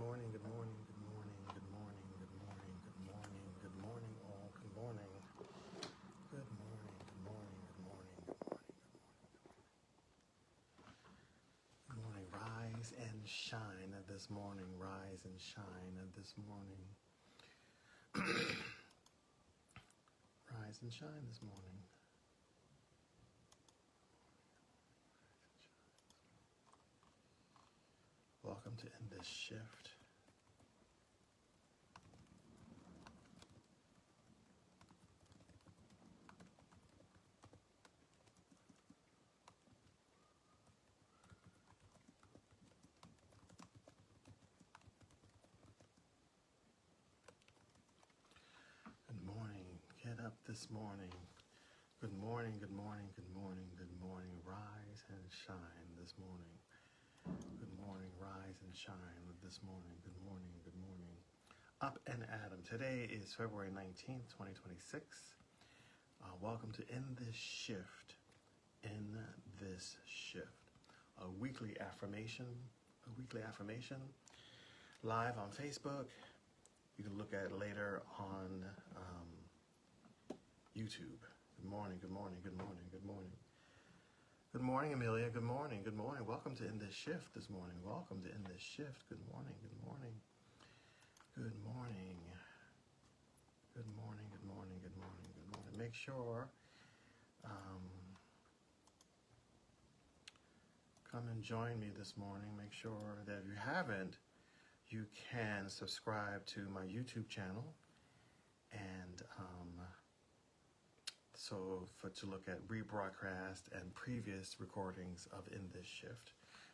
morning, good morning, good morning, good morning, good morning, good morning, good morning, all. Good morning. Good morning, good morning, good morning, good morning, good morning. Good morning. Rise and shine this morning. Rise and shine this morning. Rise and shine this morning. Welcome to In This Shift. Good morning. Get up this morning. Good morning, good morning, good morning, good morning. Rise and shine this morning. Good morning, rise and shine this morning. Good morning, good morning. Up and Adam. Today is February 19th, 2026. Welcome to In This Shift. In This Shift. A weekly affirmation. Live on Facebook. You can look at it later on YouTube. Good morning, good morning, good morning, good morning. Good morning, Amelia. Good morning, good morning. Welcome to In This Shift this morning. Welcome to In This Shift. Good morning, good morning. Good morning. Good morning, good morning, good morning, good morning. Make sure, come and join me this morning. Make sure that if you haven't, you can subscribe to my YouTube channel. And to look at rebroadcast and previous recordings of In This Shift.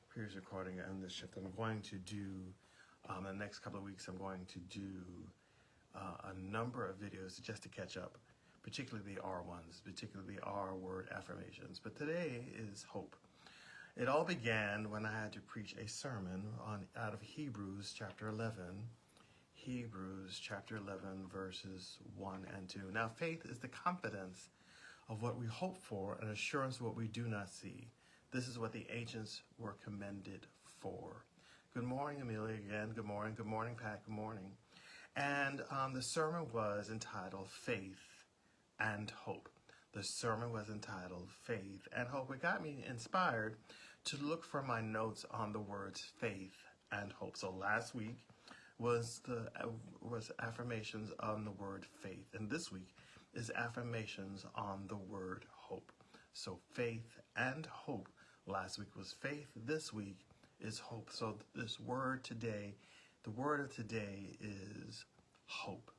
Previous recording of In This Shift. I'm going to do, in the next couple of weeks, I'm going to do a number of videos just to catch up, particularly the R ones, particularly the R word affirmations. But today is hope. It all began when I had to preach a sermon out of Hebrews chapter 11. Hebrews chapter 11 verses 1 and 2. Now faith is the confidence of what we hope for and assurance of what we do not see. This is what the ancients were commended for. Good morning, Amelia, again. Good morning. Good morning, Pat. Good morning. And the sermon was entitled Faith and Hope. The sermon was entitled Faith and Hope. It got me inspired to look for my notes on the words faith and hope. So last week was affirmations on the word faith. And this week is affirmations on the word hope. So faith and hope. Last week was faith. This week is hope. So this word today, the word of today is hope.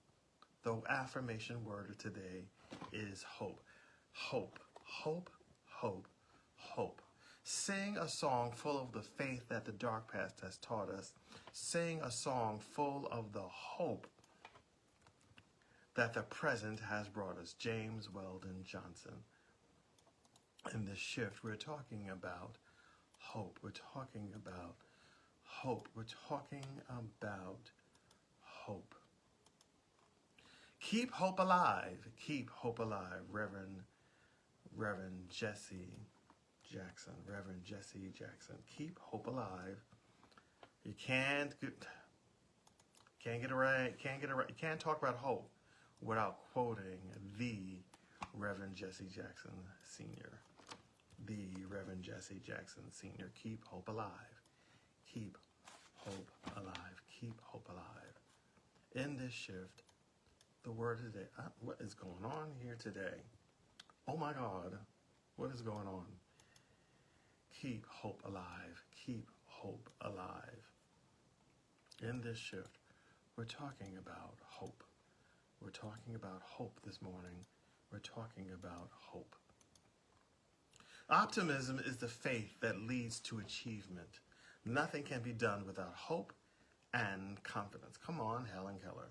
The affirmation word of today is hope. Hope, hope, hope, hope. Sing a song full of the faith that the dark past has taught us. Sing a song full of the hope that the present has brought us. James Weldon Johnson. In this shift, we're talking about hope. We're talking about hope. We're talking about hope. Keep hope alive. Keep hope alive. Reverend Jesse Jackson. Reverend Jesse Jackson. Keep hope alive. You can't get it right. You can't talk about hope without quoting the Reverend Jesse Jackson Sr. The Reverend Jesse Jackson Sr. Keep hope alive. Keep hope alive. Keep hope alive. In this shift, the word of the day. What is going on here today? Oh my God. What is going on? Keep hope alive. Keep hope alive. In this shift, we're talking about hope. We're talking about hope this morning. We're talking about hope. Optimism is the faith that leads to achievement. Nothing can be done without hope and confidence. Come on, Helen Keller.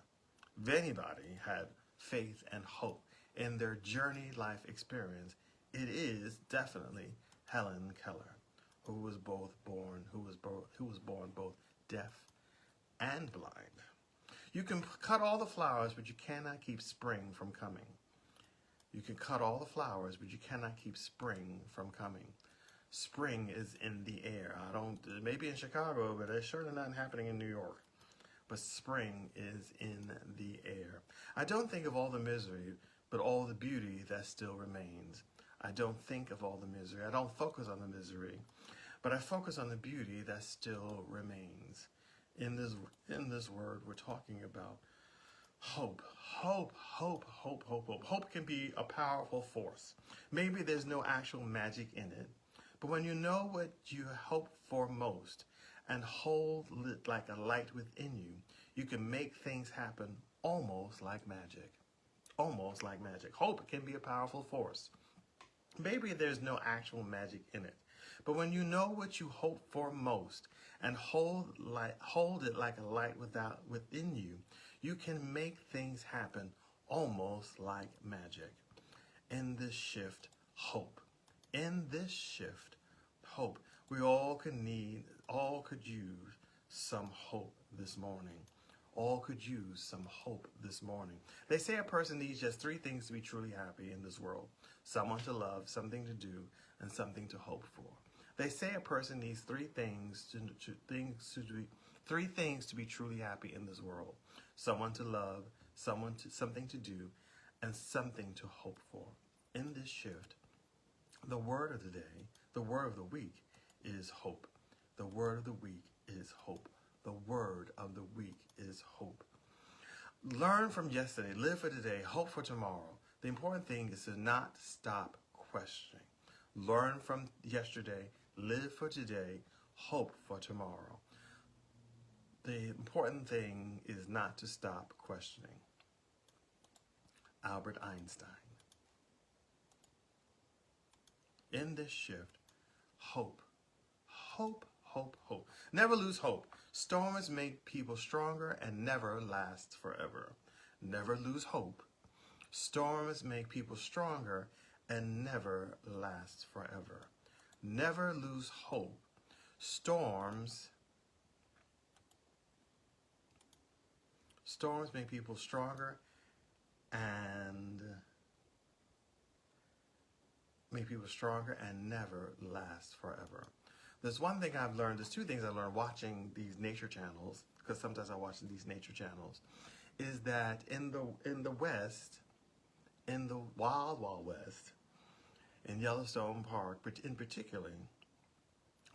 If anybody had faith and hope in their journey life experience, it is definitely Helen Keller, who was born both deaf and blind. You can cut all the flowers, but you cannot keep spring from coming. You can cut all the flowers, but you cannot keep spring from coming. Spring is in the air. Maybe in Chicago, but it's certainly not happening in New York. but spring is in the air. I don't think of all the misery, but all the beauty that still remains. I don't think of all the misery. I don't focus on the misery, but I focus on the beauty that still remains. In this word, we're talking about hope. Hope, hope, hope, hope, hope. Hope can be a powerful force. Maybe there's no actual magic in it, but when you know what you hope for most and hold it like a light within you, you can make things happen almost like magic. Almost like magic. Hope can be a powerful force. Maybe there's no actual magic in it, but when you know what you hope for most and hold it like a light within you, you can make things happen almost like magic. In this shift, hope. In this shift, hope. We all could use some hope this morning. All could use some hope this morning. They say a person needs just three things to be truly happy in this world: someone to love, something to do, and something to hope for. They say a person needs three things to be truly happy in this world: someone to love, something to do, and something to hope for. In this shift, the word of the day, the word of the week is hope. The word of the week is hope. The word of the week is hope. Learn from yesterday, live for today, hope for tomorrow. The important thing is to not stop questioning. Learn from yesterday, live for today, hope for tomorrow. The important thing is not to stop questioning. Albert Einstein. In this shift, hope. Hope, hope, hope. Never lose hope. Storms make people stronger and never last forever. Never lose hope. Storms make people stronger and never last forever. Never lose hope. Storms make people stronger and never last forever. There's one thing I've learned, there's two things I learned watching these nature channels, because sometimes I watch these nature channels, is that in the West, in the wild, wild West, in Yellowstone Park, in particular,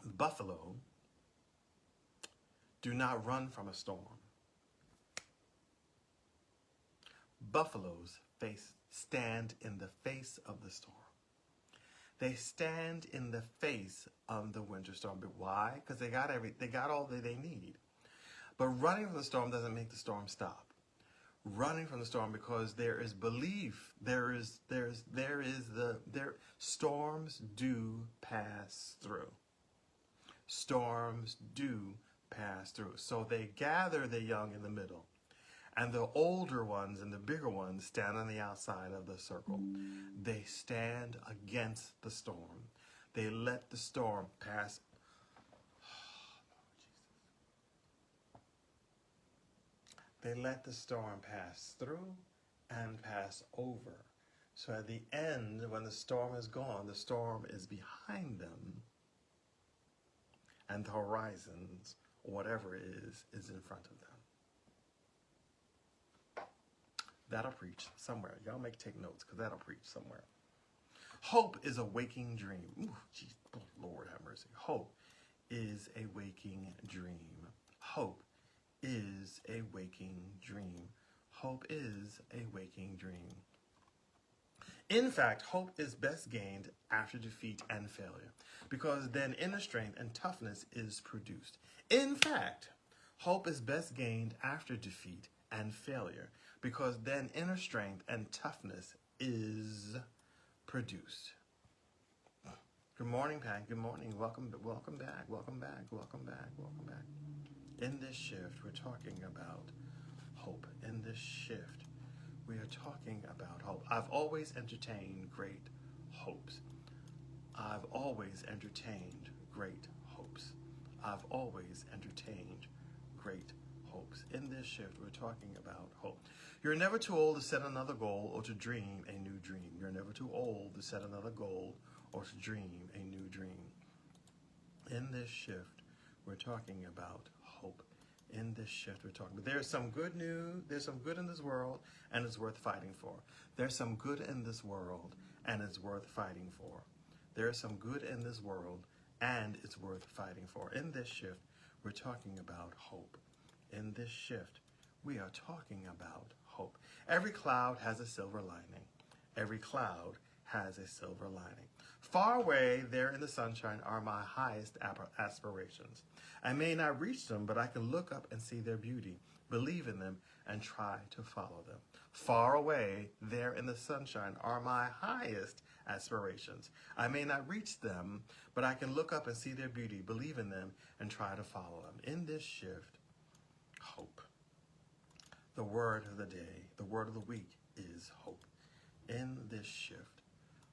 buffalo do not run from a storm. Buffaloes stand in the face of the storm. They stand in the face of the winter storm. But why? Because they got all that they need. But running from the storm doesn't make the storm stop. Running from the storm, because there is belief. Storms do pass through. Storms do pass through. So they gather the young in the middle, and the older ones and the bigger ones stand on the outside of the circle. They stand against the storm. They let the storm pass. They let the storm pass through and pass over. So at the end, when the storm is gone, the storm is behind them, and the horizons, whatever it is in front of them. That'll preach somewhere. Y'all take notes, because that'll preach somewhere. Hope is a waking dream. Ooh, geez, Lord have mercy. Hope is a waking dream. Hope is a waking dream. Hope is a waking dream. In fact, hope is best gained after defeat and failure, because then inner strength and toughness is produced. In fact, hope is best gained after defeat and failure, because then inner strength and toughness is produced. Good morning, Pat. Good morning. Welcome back. Welcome back. Welcome back. Welcome back. In this shift, we're talking about hope. In this shift, we are talking about hope. I've always entertained great hopes. I've always entertained great hopes. I've always entertained great hopes. In this shift, we're talking about hope. You're never too old to set another goal or to dream a new dream. You're never too old to set another goal or to dream a new dream. In this shift, we're talking about hope. In this shift, we're talking about there's some good news, there's some good in this world, and it's worth fighting for. There's some good in this world, and it's worth fighting for. There's some good in this world, and it's worth fighting for. In this shift, we're talking about hope. In this shift, we are talking about hope. Every cloud has a silver lining. Every cloud has a silver lining. Far away there in the sunshine are my highest aspirations. I may not reach them, but I can look up and see their beauty, believe in them, and try to follow them. Far away there in the sunshine are my highest aspirations. I may not reach them, but I can look up and see their beauty, believe in them, and try to follow them. In this shift, hope. The word of the day, the word of the week is hope. In this shift,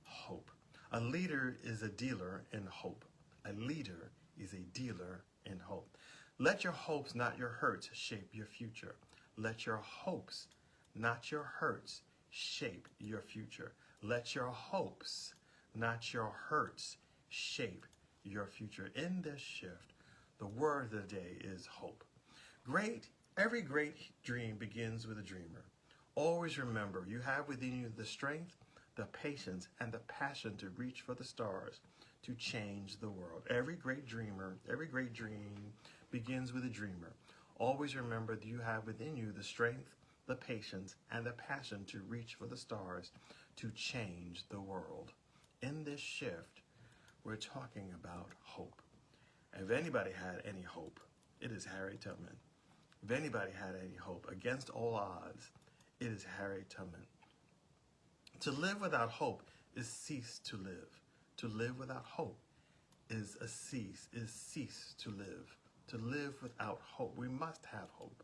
hope. A leader is a dealer in hope. A leader is a dealer in hope. Let your hopes, not your hurts, shape your future. Let your hopes, not your hurts, shape your future. Let your hopes, not your hurts, shape your future. In this shift, the word of the day is hope. Every great dream begins with a dreamer. Always remember, you have within you the strength, the patience, and the passion to reach for the stars, to change the world. Every great dream begins with a dreamer. Always remember that you have within you the strength, the patience, and the passion to reach for the stars, to change the world. In this shift, we're talking about hope. If anybody had any hope, it is Harriet Tubman. If anybody had any hope, against all odds, it is Harriet Tubman. To live without hope is cease to live. To live without hope is cease to live. To live without hope. We must have hope.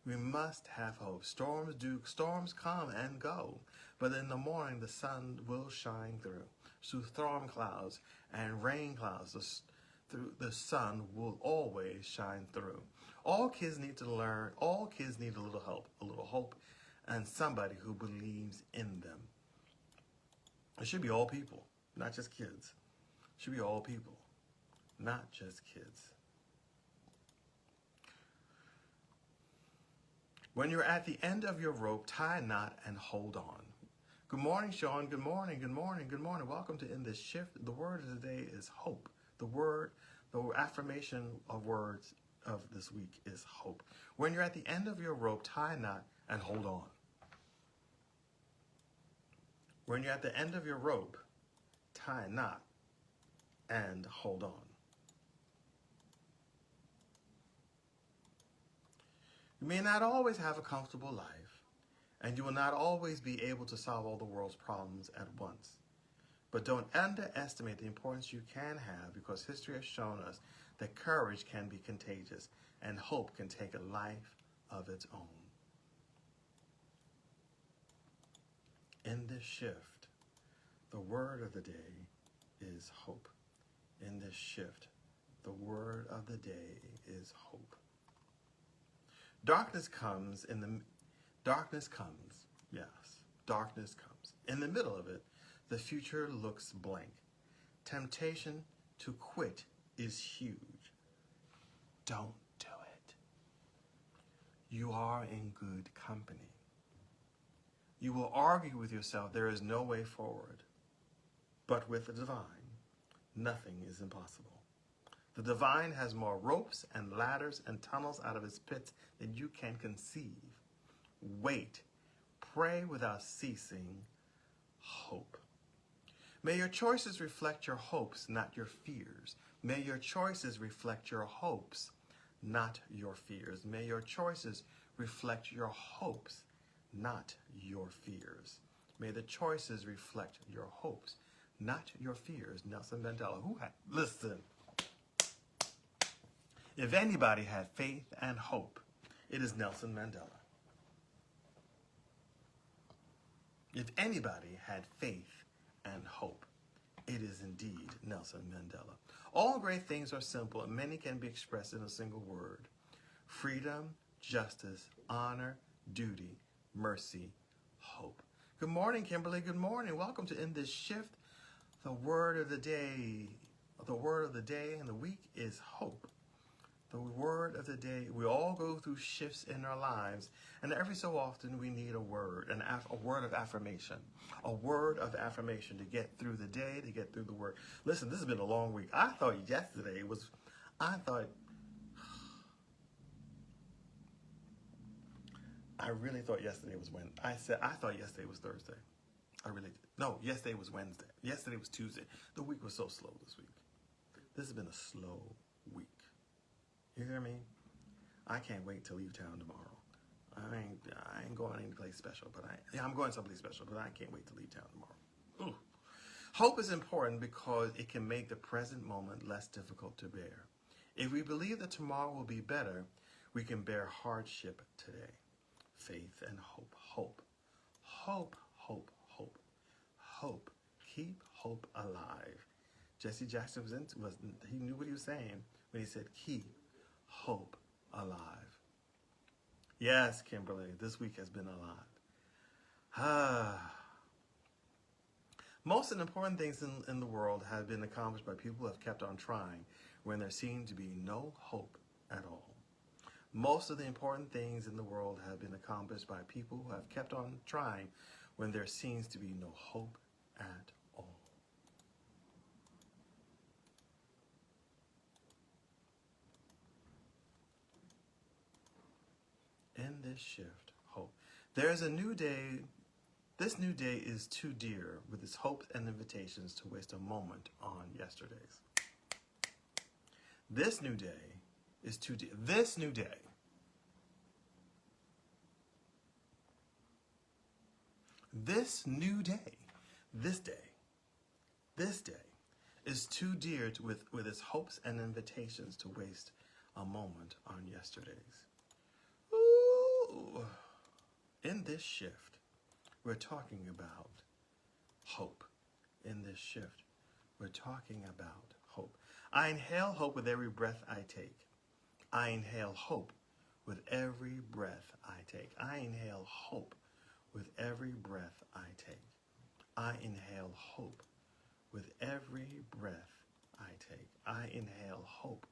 We must have hope. Storms come and go, but in the morning the sun will shine through storm clouds and rain clouds. The sun will always shine through. All kids need to learn. All kids need a little hope, and somebody who believes in them. It should be all people, not just kids. It should be all people, not just kids. When you're at the end of your rope, tie a knot and hold on. Good morning, Sean. Good morning, good morning, good morning. Welcome to In This Shift. The word of the day is hope. The affirmation of words of this week is hope. When you're at the end of your rope, tie a knot and hold on. When you're at the end of your rope, tie a knot and hold on. You may not always have a comfortable life, and you will not always be able to solve all the world's problems at once. But don't underestimate the importance you can have, because history has shown us that courage can be contagious and hope can take a life of its own. In this shift, the word of the day is hope. In this shift, the word of the day is hope. Darkness comes, yes, darkness comes. In the middle of it, the future looks blank. Temptation to quit is huge. Don't do it. You are in good company. You will argue with yourself, there is no way forward. But with the divine, nothing is impossible. The divine has more ropes and ladders and tunnels out of its pits than you can conceive. Wait. Pray without ceasing. Hope. May your choices reflect your hopes, not your fears. May your choices reflect your hopes, not your fears. May your choices reflect your hopes, not your fears. May the choices reflect your hopes, not your fears. Nelson Mandela. Listen. If anybody had faith and hope, it is Nelson Mandela. If anybody had faith and hope, it is indeed Nelson Mandela. All great things are simple, and many can be expressed in a single word. Freedom, justice, honor, duty, mercy, hope. Good morning, Kimberly. Good morning. Welcome to In This Shift. The word of the day and the week is hope. The word of the day, we all go through shifts in our lives, and every so often we need a word, a word of affirmation. A word of affirmation to get through the day, to get through the word. Listen, this has been a long week. I really thought yesterday was when I thought yesterday was Thursday. I really did. No, yesterday was Wednesday. Yesterday was Tuesday. The week was so slow this week. This has been a slow week. You hear me? I can't wait to leave town tomorrow. I ain't going any place special, but I'm going someplace special, but I can't wait to leave town tomorrow. Ooh. Hope is important because it can make the present moment less difficult to bear. If we believe that tomorrow will be better, we can bear hardship today. Faith and hope. Hope. Hope, hope, hope. Hope. Keep hope alive. Jesse Jackson he knew what he was saying when he said keep hope alive. Yes, Kimberly, this week has been alive. Most important things in the world have been accomplished by people who have kept on trying when there seemed to be no hope at all. Most of the important things in the world have been accomplished by people who have kept on trying when there seems to be no hope at all. In this shift, hope. There's a new day. This new day is too dear with its hopes and invitations to waste a moment on yesterday's. This new day is too dear. This new day. This new day. This day is too dear with its hopes and invitations to waste a moment on yesterday's. Ooh. In this shift, we're talking about hope. In this shift, we're talking about hope. I inhale hope with every breath I take. I inhale hope with every breath I take. I inhale hope with every breath I take. I inhale hope with every breath I take. I inhale hope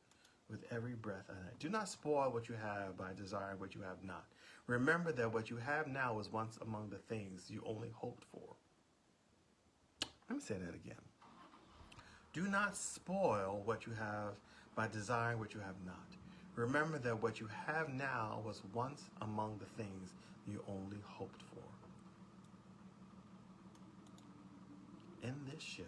with every breath I take. Do not spoil what you have by desiring what you have not. Remember that what you have now was once among the things you only hoped for. Let me say that again. Do not spoil what you have by desiring what you have not. Remember that what you have now was once among the things you only hoped for. In this shift,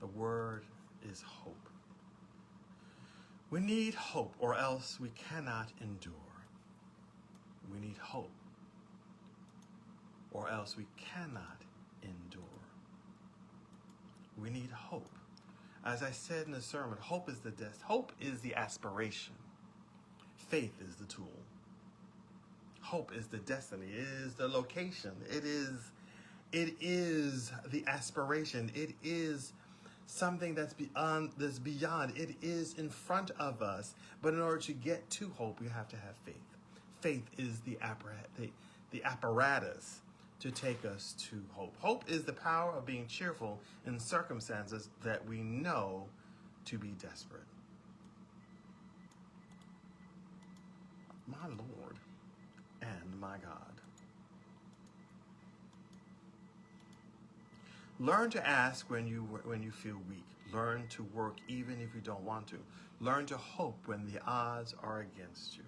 the word is hope. We need hope, or else we cannot endure. We need hope, or else we cannot endure. We need hope. As I said in the sermon, hope is the aspiration. Faith is the tool. Hope is the destiny. It is the location. It is the aspiration. It is something that's beyond. It is in front of us. But in order to get to hope, we have to have faith. Faith is the apparatus to take us to hope. Hope is the power of being cheerful in circumstances that we know to be desperate. My Lord and my God. Learn to ask when you feel weak. Learn to work even if you don't want to. Learn to hope when the odds are against you.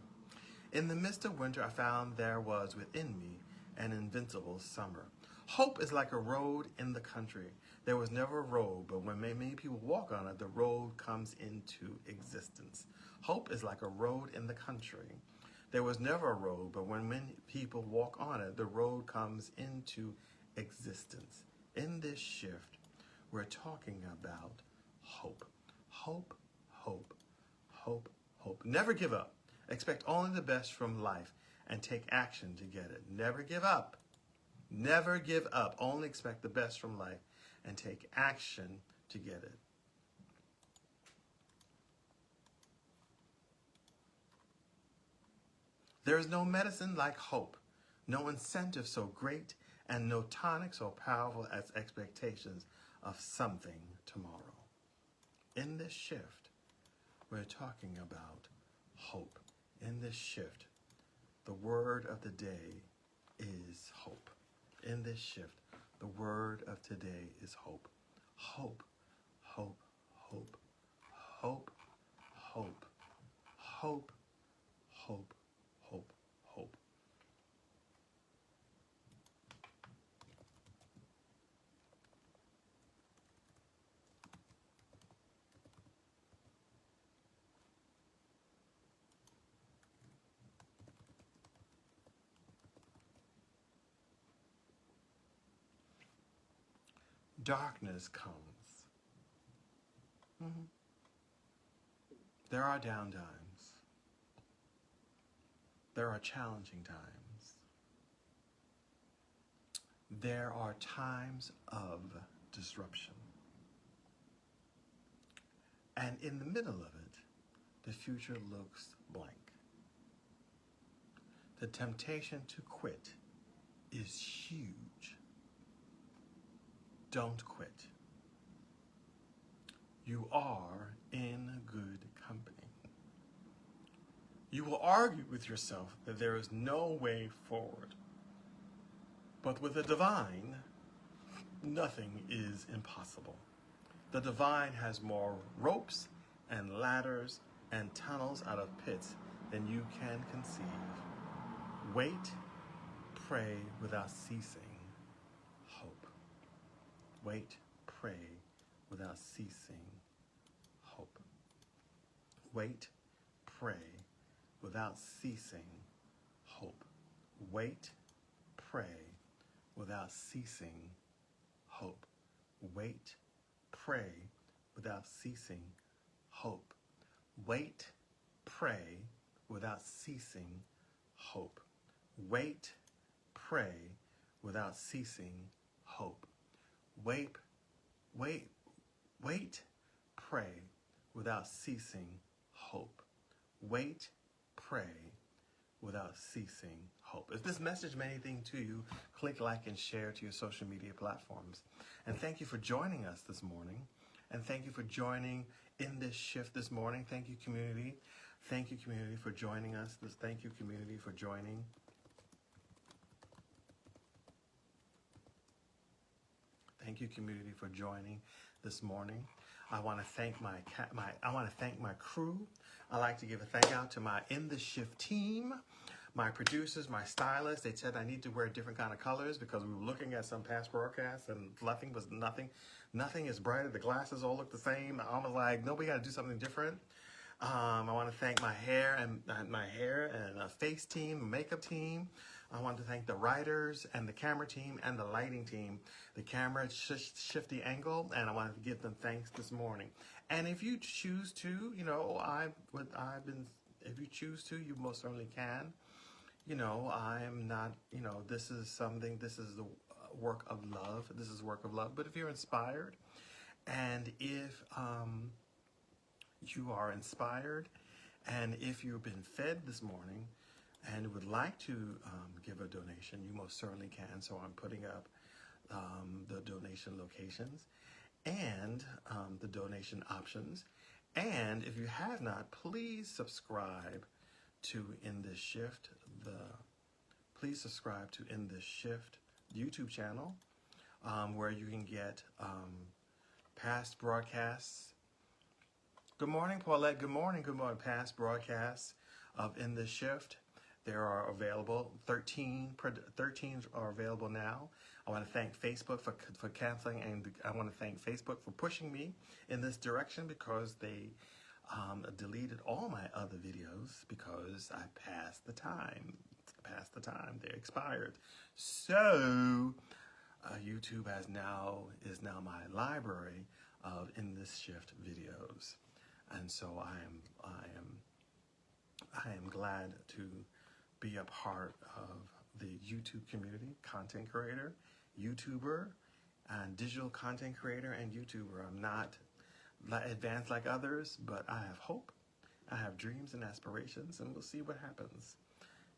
In the midst of winter, I found there was within me an invincible summer. Hope is like a road in the country. There was never a road, but when many people walk on it, the road comes into existence. Hope is like a road in the country. There was never a road, but when many people walk on it, the road comes into existence. In this shift, we're talking about hope. Hope, hope, hope, hope. Never give up. Expect only the best from life and take action to get it. Never give up. Never give up. Only expect the best from life and take action to get it. There is no medicine like hope, no incentive so great and no tonic so powerful as expectations of something tomorrow. In this shift, we're talking about hope. In this shift, the word of the day is hope. In this shift, the word of today is hope. Hope, hope, hope, hope, hope, hope, hope, hope, hope. Darkness comes. There are down times. There are challenging times. There are times of disruption. And in the middle of it, the future looks blank. The temptation to quit is huge. Don't quit. You are in good company. You will argue with yourself that there is no way forward. But with the divine, nothing is impossible. The divine has more ropes and ladders and tunnels out of pits than you can conceive. Wait, pray without ceasing. Hope. Wait, pray without ceasing. Hope. Wait, pray without ceasing. Hope. Wait, pray without ceasing. Hope. Wait, pray without ceasing. Hope. Wait, pray without ceasing. Hope. Wait, pray without ceasing. Hope. Wait, pray without ceasing. Hope. Wait, pray without ceasing. Hope. If this message meant anything to you, click like and share to your social media platforms. And thank you for joining us this morning. And thank you for joining in this shift this morning. Thank you, community. Thank you, community, for joining us. Thank you, community, for joining. Thank you, community, for joining this morning. I want to thank my crew. I like to give a thank out to my In the Shift team, my producers, my stylists. They said I need to wear different kind of colors because we were looking at some past broadcasts and nothing is brighter. The glasses all look the same. I was like, no, we got to do something different. I want to thank my hair and face team, makeup team. I want to thank the writers and the camera team and the lighting team. The camera shift the angle, and I want to give them thanks this morning. And if you choose to, if you choose to, you most certainly can. I am not, this is the work of love. This is work of love. But if you're inspired, and if you are inspired, and if you've been fed this morning and would like to give a donation, you most certainly can. So I'm putting up the donation locations and the donation options. And if you have not, please subscribe to In This Shift. Please subscribe to In This Shift YouTube channel, where you can get past broadcasts. Good morning, Paulette. Good morning. Good morning. Past broadcasts of In This Shift. There are available 13 are available now. I want to thank Facebook for canceling, and I want to thank Facebook for pushing me in this direction because they deleted all my other videos because I passed the time. They expired. So YouTube is now my library of In This Shift videos, and so I am glad to be a part of the YouTube community, content creator, YouTuber, and digital content creator and YouTuber. I'm not advanced like others, but I have hope, I have dreams and aspirations, and we'll see what happens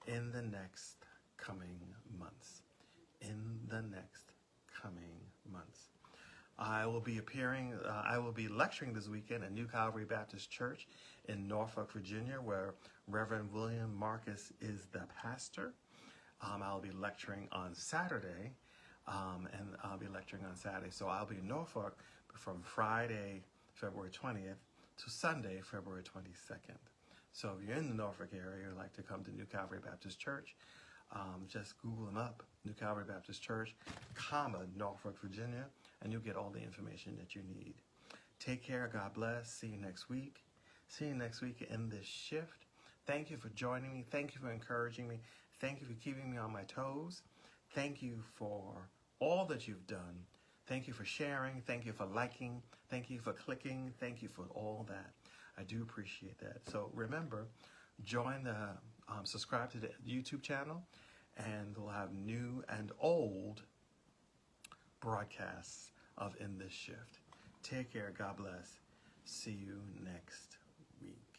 in the next coming months. In in the next coming months. I will be lecturing this weekend at New Calvary Baptist Church in Norfolk, Virginia, where Reverend William Marcus is the pastor. I'll be lecturing on Saturday, So I'll be in Norfolk from Friday, February 20th to Sunday, February 22nd. So if you're in the Norfolk area and like to come to New Calvary Baptist Church, just Google them up, New Calvary Baptist Church, Norfolk, Virginia, and you'll get all the information that you need. Take care. God bless. See you next week. See you next week in this shift. Thank you for joining me. Thank you for encouraging me. Thank you for keeping me on my toes. Thank you for all that you've done. Thank you for sharing. Thank you for liking. Thank you for clicking. Thank you for all that. I do appreciate that. So remember, subscribe to the YouTube channel, and we'll have new and old broadcasts of In This Shift. Take care. God bless. See you next week.